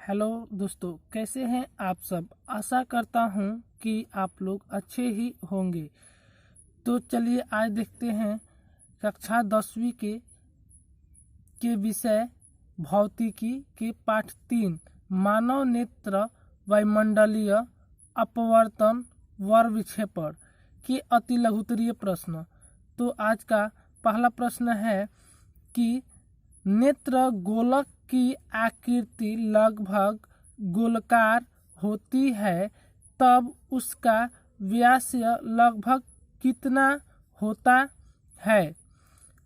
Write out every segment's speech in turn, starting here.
Hello दोस्तों, कैसे हैं आप सब। आशा करता हूं कि आप लोग अच्छे ही होंगे। तो चलिए आज देखते हैं कक्षा 10वीं के विषय भौतिकी के पाठ 3 मानव नेत्र वायुमंडलीय अपवर्तन वर विक्षेपण के अति लघुत्तरीय प्रश्न। तो आज का पहला प्रश्न है कि नेत्र गोलक की आकृति लगभग गोलाकार होती है, तब उसका व्यास लगभग कितना होता है।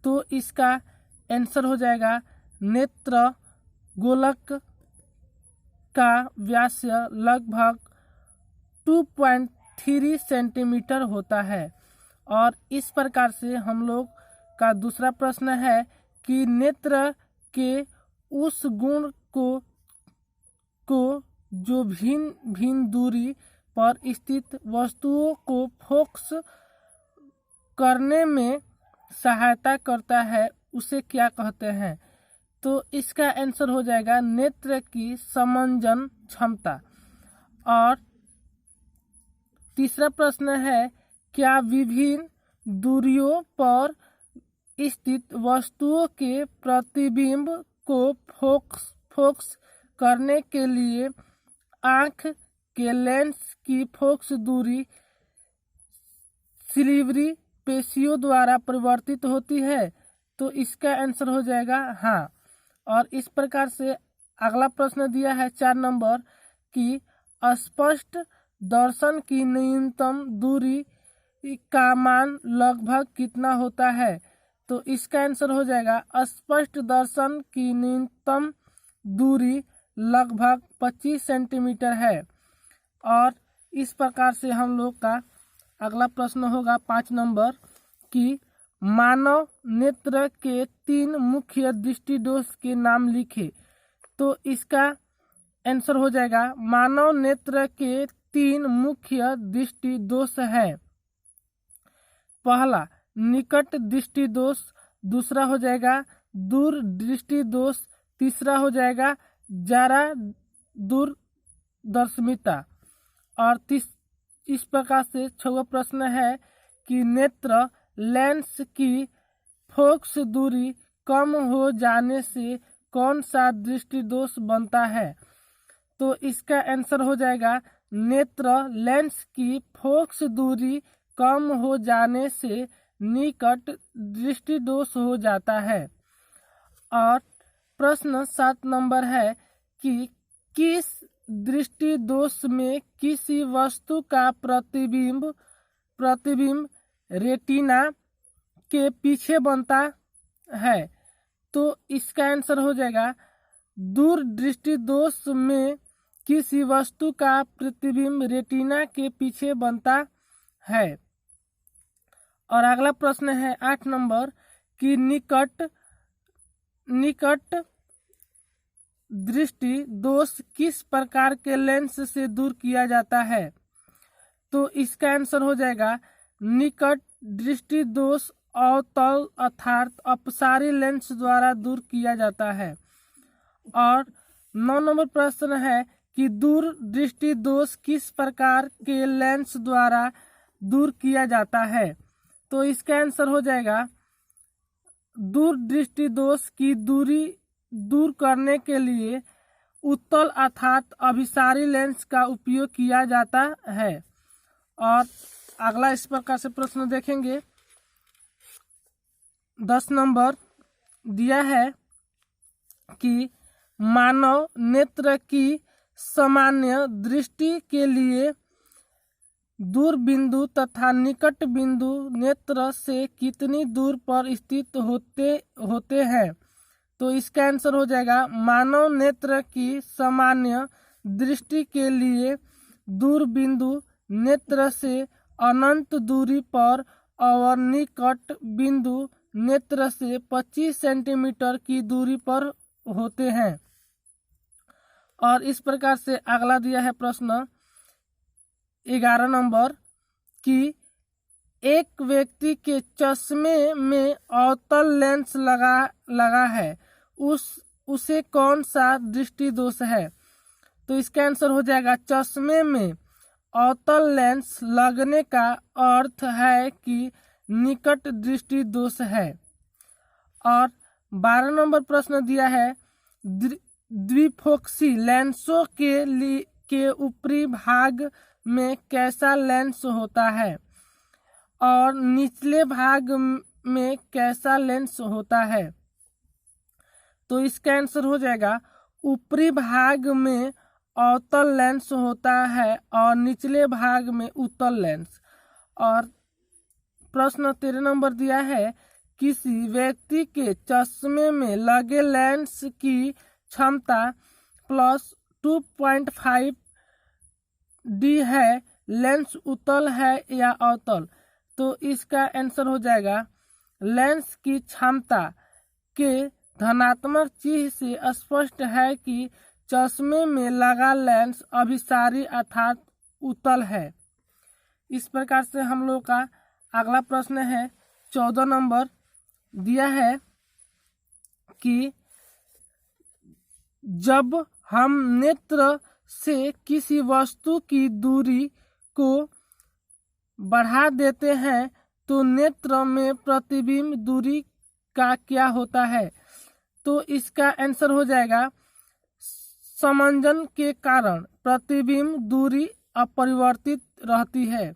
तो इसका आंसर हो जाएगा नेत्र गोलक का व्यास लगभग 2.3 सेंटीमीटर होता है। और इस प्रकार से हम लोग का दूसरा प्रश्न है कि नेत्र के उस गुण को जो भिन्न भिन्न दूरी पर स्थित वस्तुओं को फोकस करने में सहायता करता है, उसे क्या कहते हैं। तो इसका आंसर हो जाएगा नेत्र की समंजन क्षमता। और तीसरा प्रश्न है, क्या विभिन्न दूरियों पर स्थित वस्तुओं के प्रतिबिंब को फोकस करने के लिए आँख के लेंस की फोकस दूरी सिलिवरी पेशियों द्वारा परिवर्तित होती है। तो इसका आंसर हो जाएगा हाँ। और इस प्रकार से अगला प्रश्न दिया है 4 नंबर कि स्पष्ट दर्शन की न्यूनतम दूरी का मान लगभग कितना होता है। तो इसका आंसर हो जाएगा स्पष्ट दर्शन की न्यूनतम दूरी लगभग 25 सेंटीमीटर है। और इस प्रकार से हम लोग का अगला प्रश्न होगा 5 नंबर कि मानव नेत्र के 3 मुख्य दृष्टिदोष के नाम लिखे। तो इसका आंसर हो जाएगा मानव नेत्र के 3 मुख्य दृष्टिदोष है। पहला निकट दृष्टि दोष, दूसरा हो जाएगा दूर दृष्टि दोष, तीसरा हो जाएगा जरा दूरदर्शिता। और इस प्रकार से 6वां प्रश्न है कि नेत्र लेंस की फोकस दूरी कम हो जाने से कौन सा दृष्टि दोष बनता है। तो इसका आंसर हो जाएगा नेत्र लेंस की फोकस दूरी कम हो जाने से निकट दृष्टि दोष हो जाता है। और प्रश्न 7 नंबर है कि किस दृष्टि दोष में किसी वस्तु का प्रतिबिंब रेटिना के पीछे बनता है। तो इसका आंसर हो जाएगा दूर दृष्टि दोष में किसी वस्तु का प्रतिबिंब रेटिना के पीछे बनता है। और अगला प्रश्न है 8 नंबर कि निकट दृष्टि दोष किस प्रकार के लेंस से दूर किया जाता है। तो इसका आंसर हो जाएगा निकट दृष्टि दोष अवतल अर्थात अपसारी लेंस द्वारा दूर किया जाता है। और 9 नंबर प्रश्न है कि दूर दृष्टि दोष किस प्रकार के लेंस द्वारा दूर किया जाता है। तो इसका आंसर हो जाएगा दूर दृष्टि दोष की दूरी दूर करने के लिए उत्तल अर्थात अभिसारी लेंस का उपयोग किया जाता है। और अगला इस प्रकार से प्रश्न देखेंगे 10 नंबर दिया है कि मानव नेत्र की सामान्य दृष्टि के लिए दूर बिंदु तथा निकट बिंदु नेत्र से कितनी दूर पर स्थित होते हैं। तो इसका आंसर हो जाएगा मानव नेत्र की सामान्य दृष्टि के लिए दूर बिंदु नेत्र से अनंत दूरी पर और निकट बिंदु नेत्र से 25 सेंटीमीटर की दूरी पर होते हैं। और इस प्रकार से अगला दिया है प्रश्न 11 नंबर कि एक व्यक्ति के चश्मे में अवतल लेंस लगा है, उसे कौन सा दृष्टि दोष है। तो इसका आंसर हो जाएगा चश्मे में अवतल लेंस लगने का अर्थ है कि निकट दृष्टि दोष है। और 12 नंबर प्रश्न दिया है द्विफोक्सी लेंसों के ऊपरी भाग में कैसा लेंस होता है और निचले भाग में कैसा लेंस होता है। तो इसका आंसर हो जाएगा ऊपरी भाग में अवतल लेंस होता है और निचले भाग में उत्तल लेंस। और प्रश्न 13 नंबर दिया है किसी व्यक्ति के चश्मे में लगे लेंस की क्षमता +2.5 D है, लेंस उत्तल है या अवतल। तो इसका आंसर हो जाएगा लेंस की क्षमता के धनात्मक चिन्ह से स्पष्ट है कि चश्मे में लगा लेंस अभिसारी अर्थात उत्तल है। इस प्रकार से हम लोग का अगला प्रश्न है 14 नंबर दिया है कि जब हम नेत्र से किसी वस्तु की दूरी को बढ़ा देते हैं तो नेत्र में प्रतिबिंब दूरी का क्या होता है। तो इसका आंसर हो जाएगा समंजन के कारण प्रतिबिंब दूरी अपरिवर्तित रहती है।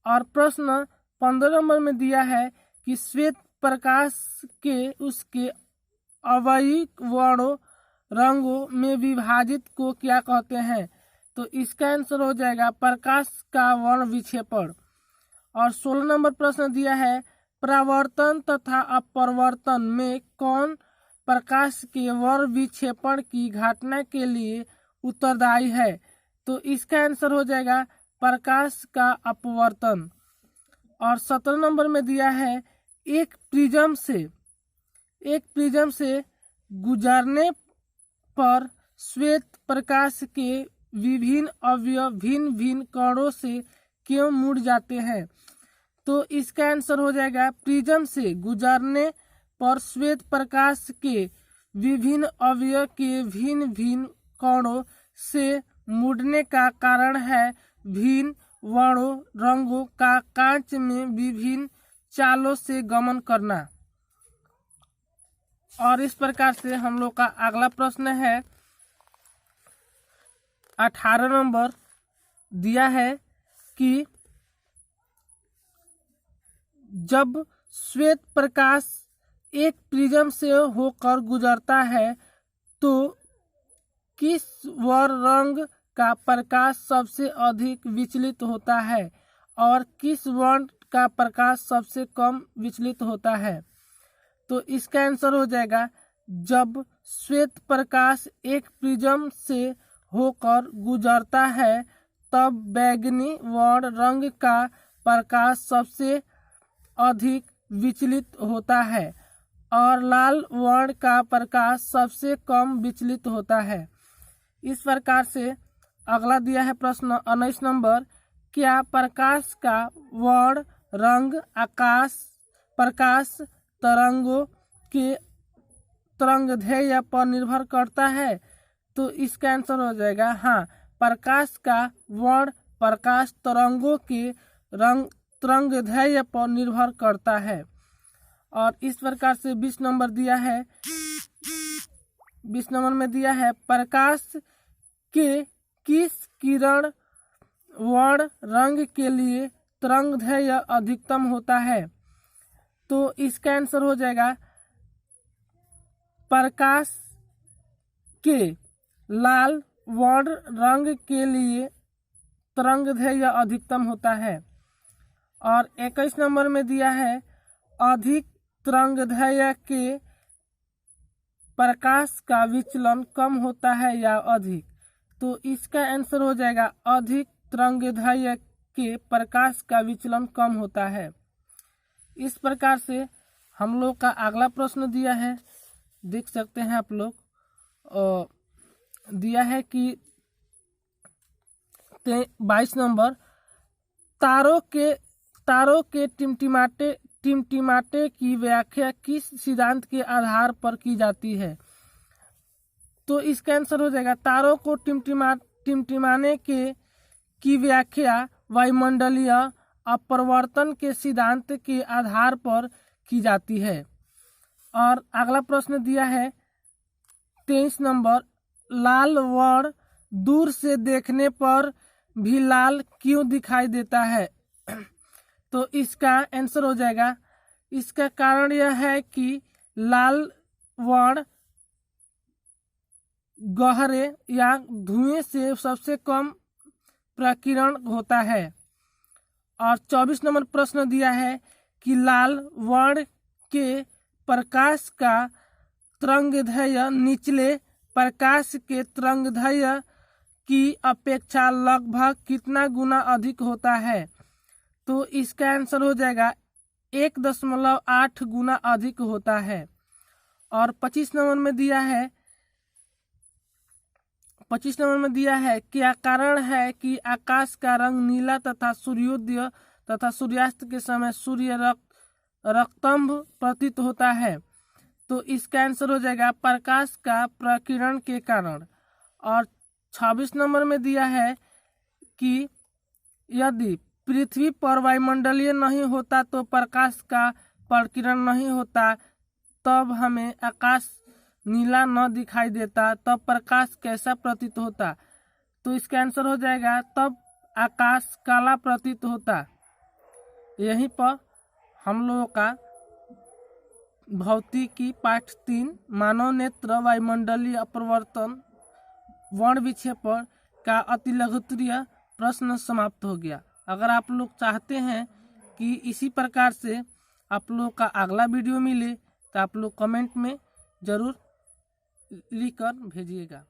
और प्रश्न 15 नंबर में दिया है कि श्वेत प्रकाश के उसके अवयविक वर्णों रंगों में विभाजित को क्या कहते हैं। तो इसका आंसर हो जाएगा प्रकाश का वर्ण विक्षेपण। और 16 नंबर प्रश्न दिया है परावर्तन तथा अपवर्तन में कौन प्रकाश के वर्ण विक्षेपण की घटना के लिए उत्तरदायी है। तो इसका आंसर हो जाएगा प्रकाश का अपवर्तन। और 17 नंबर में दिया है एक प्रिज्म से गुजरने पर श्वेत प्रकाश के विभिन्न अवयव भिन्न भिन्न कणों से क्यों मुड़ जाते हैं। तो इसका आंसर हो जाएगा प्रिज्म से गुजरने पर श्वेत प्रकाश के विभिन्न अवयव के भिन्न भिन्न कणों से मुड़ने का कारण है भिन्न वर्णों रंगों का कांच में विभिन्न चालों से गमन करना। और इस प्रकार से हम लोग का अगला प्रश्न है 18 नंबर दिया है कि जब श्वेत प्रकाश एक प्रिज्म से होकर गुजरता है तो किस वर्ण रंग का प्रकाश सबसे अधिक विचलित होता है और किस वर्ण का प्रकाश सबसे कम विचलित होता है। तो इसका आंसर हो जाएगा जब श्वेत प्रकाश एक प्रिज्म से होकर गुजरता है तब बैंगनी वर्ण रंग का प्रकाश सबसे अधिक विचलित होता है और लाल वर्ण का प्रकाश सबसे कम विचलित होता है। इस प्रकार से अगला दिया है प्रश्न 19 नंबर क्या प्रकाश का वर्ण रंग प्रकाश तरंगों के तरंगदैर्घ्य पर निर्भर करता है। तो इसका आंसर हो जाएगा हाँ, प्रकाश का वर्ण प्रकाश तरंगों के तरंगदैर्घ्य पर निर्भर करता है। और इस प्रकार से 20 नंबर दिया है 20 नंबर में दिया है प्रकाश के किस किरण वर्ण रंग के लिए तरंगदैर्घ्य अधिकतम होता है। तो इसका आंसर हो जाएगा प्रकाश के लाल वर्ण रंग के लिए तरंगदैर्घ्य अधिकतम होता है। और 21 नंबर में दिया है अधिक तरंगदैर्घ्य के प्रकाश का विचलन कम होता है या अधिक। तो इसका आंसर हो जाएगा अधिक तरंगदैर्घ्य के प्रकाश का विचलन कम होता है। इस प्रकार से हम लोग का अगला प्रश्न दिया है, देख सकते हैं आप लोग, दिया है कि 22 नंबर तारों के टिमटिमाटे की व्याख्या किस सिद्धांत के आधार पर की जाती है। तो इसका आंसर हो जाएगा तारों को टिमटिमाने की व्याख्या वायुमंडलीय अपवर्तन के सिद्धांत के आधार पर की जाती है। और अगला प्रश्न दिया है 23 नंबर, लाल वर्ण दूर से देखने पर भी लाल क्यों दिखाई देता है? तो इसका आंसर हो जाएगा, इसका कारण यह है कि लाल वर्ण गहरे या धुएं से सबसे कम प्रकीर्णन होता है। और 24 नंबर प्रश्न दिया है कि लाल वर्ण के प्रकाश का तरंगदैर्घ्य निचले प्रकाश के तरंगदैर्घ्य की अपेक्षा लगभग कितना गुना अधिक होता है? तो इसका आंसर हो जाएगा 1.8 गुना अधिक होता है। और 25 नंबर में दिया है क्या कारण है कि आकाश का रंग नीला तथा सूर्योदय तथा सूर्यास्त के समय सूर्य रक्तम्भ प्रतीत होता है? तो इसका आंसर हो जाएगा प्रकाश का प्रकीर्णन के कारण। और 26 नंबर में दिया है कि यदि पृथ्वी पर वायुमंडलीय नहीं होता तो प्रकाश का प्रकीर्णन नहीं होता, तब हमें आकाश नीला न दिखाई देता, तब प्रकाश कैसा प्रतीत होता? तो इसका आंसर हो जाएगा तब आकाश काला प्रतीत होता। यहीं पर हम लोगों का भौतिकी पाठ 3 मानव नेत्र वायुमंडलीय अपवर्तन वर्ण विक्षेपण का अतिलघुत्तरीय प्रश्न समाप्त हो गया। अगर आप लोग चाहते हैं कि इसी प्रकार से आप लोग का अगला वीडियो मिले तो आप लोग कमेंट में ज़रूर लिखकर भेजिएगा।